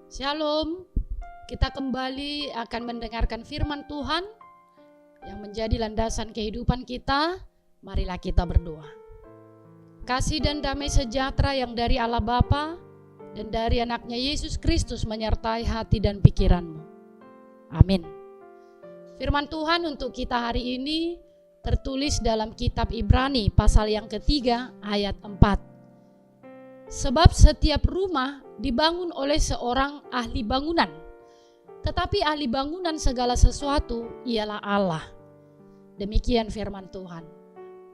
Shalom, kita kembali akan mendengarkan firman Tuhan yang menjadi landasan kehidupan kita. Marilah kita berdoa. Kasih dan damai sejahtera yang dari Allah Bapa dan dari anaknya Yesus Kristus menyertai hati dan pikiranmu. Amin. Firman Tuhan untuk kita hari ini tertulis dalam kitab Ibrani pasal yang ketiga ayat 4. Sebab setiap rumah dibangun oleh seorang ahli bangunan, tetapi ahli bangunan segala sesuatu ialah Allah. Demikian firman Tuhan.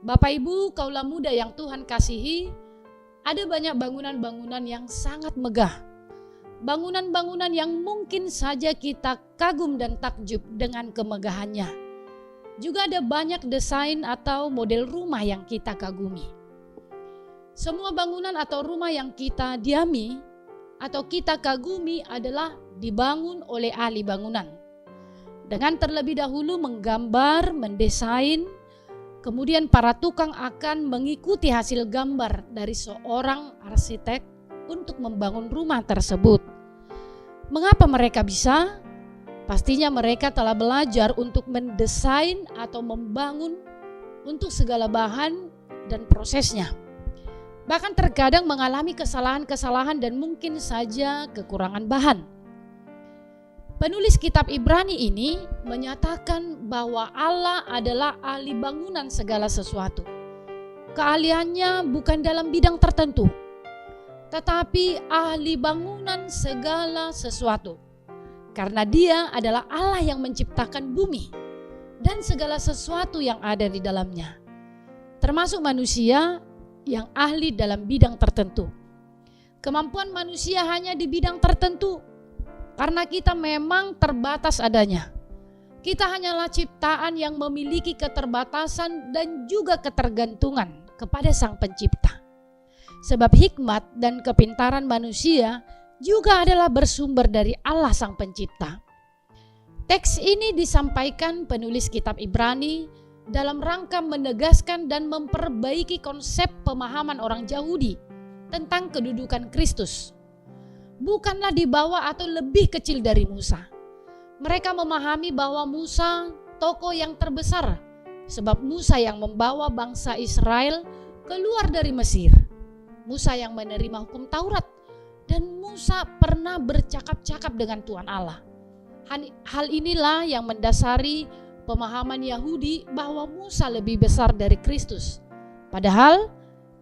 Bapak Ibu, kaulah muda yang Tuhan kasihi, ada banyak bangunan-bangunan yang sangat megah. Bangunan-bangunan yang mungkin saja kita kagum dan takjub dengan kemegahannya. Juga ada banyak desain atau model rumah yang kita kagumi. Semua bangunan atau rumah yang kita diami atau kita kagumi adalah dibangun oleh ahli bangunan. Dengan terlebih dahulu menggambar, mendesain, kemudian para tukang akan mengikuti hasil gambar dari seorang arsitek untuk membangun rumah tersebut. Mengapa mereka bisa? Pastinya mereka telah belajar untuk mendesain atau membangun untuk segala bahan dan prosesnya. Bahkan terkadang mengalami kesalahan-kesalahan dan mungkin saja kekurangan bahan. Penulis kitab Ibrani ini menyatakan bahwa Allah adalah ahli bangunan segala sesuatu. Keahliannya bukan dalam bidang tertentu, tetapi ahli bangunan segala sesuatu. Karena Dia adalah Allah yang menciptakan bumi dan segala sesuatu yang ada di dalamnya, termasuk manusia yang ahli dalam bidang tertentu. Kemampuan manusia hanya di bidang tertentu karena kita memang terbatas adanya. Kita hanyalah ciptaan yang memiliki keterbatasan dan juga ketergantungan kepada Sang Pencipta. Sebab hikmat dan kepintaran manusia juga adalah bersumber dari Allah Sang Pencipta. Teks ini disampaikan penulis kitab Ibrani dalam rangka menegaskan dan memperbaiki konsep pemahaman orang Yahudi tentang kedudukan Kristus. Bukanlah di bawah atau lebih kecil dari Musa. Mereka memahami bahwa Musa tokoh yang terbesar, sebab Musa yang membawa bangsa Israel keluar dari Mesir. Musa yang menerima hukum Taurat, dan Musa pernah bercakap-cakap dengan Tuhan Allah. Hal inilah yang mendasari pemahaman Yahudi bahwa Musa lebih besar dari Kristus. Padahal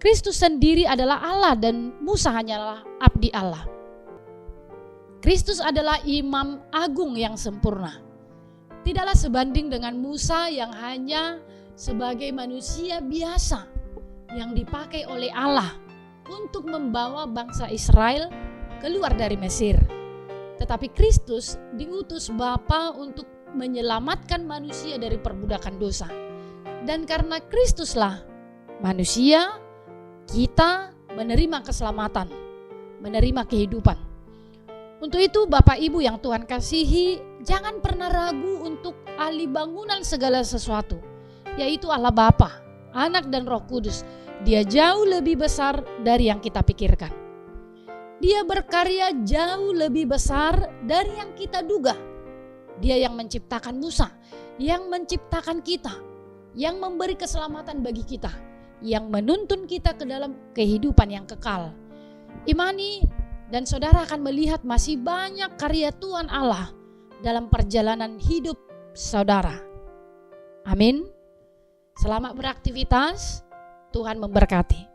Kristus sendiri adalah Allah dan Musa hanyalah abdi Allah. Kristus adalah imam agung yang sempurna. Tidaklah sebanding dengan Musa yang hanya sebagai manusia biasa yang dipakai oleh Allah untuk membawa bangsa Israel keluar dari Mesir. Tetapi Kristus diutus Bapa untuk menyelamatkan manusia dari perbudakan dosa. Dan karena Kristuslah manusia, kita menerima keselamatan, menerima kehidupan. Untuk itu Bapak Ibu yang Tuhan kasihi, jangan pernah ragu untuk ahli bangunan segala sesuatu, yaitu Allah Bapa, Anak dan Roh Kudus. Dia jauh lebih besar dari yang kita pikirkan. Dia berkarya jauh lebih besar dari yang kita duga. Dia yang menciptakan Musa, yang menciptakan kita, yang memberi keselamatan bagi kita, yang menuntun kita ke dalam kehidupan yang kekal. Imani dan saudara akan melihat masih banyak karya Tuhan Allah dalam perjalanan hidup saudara. Amin. Selamat beraktivitas, Tuhan memberkati.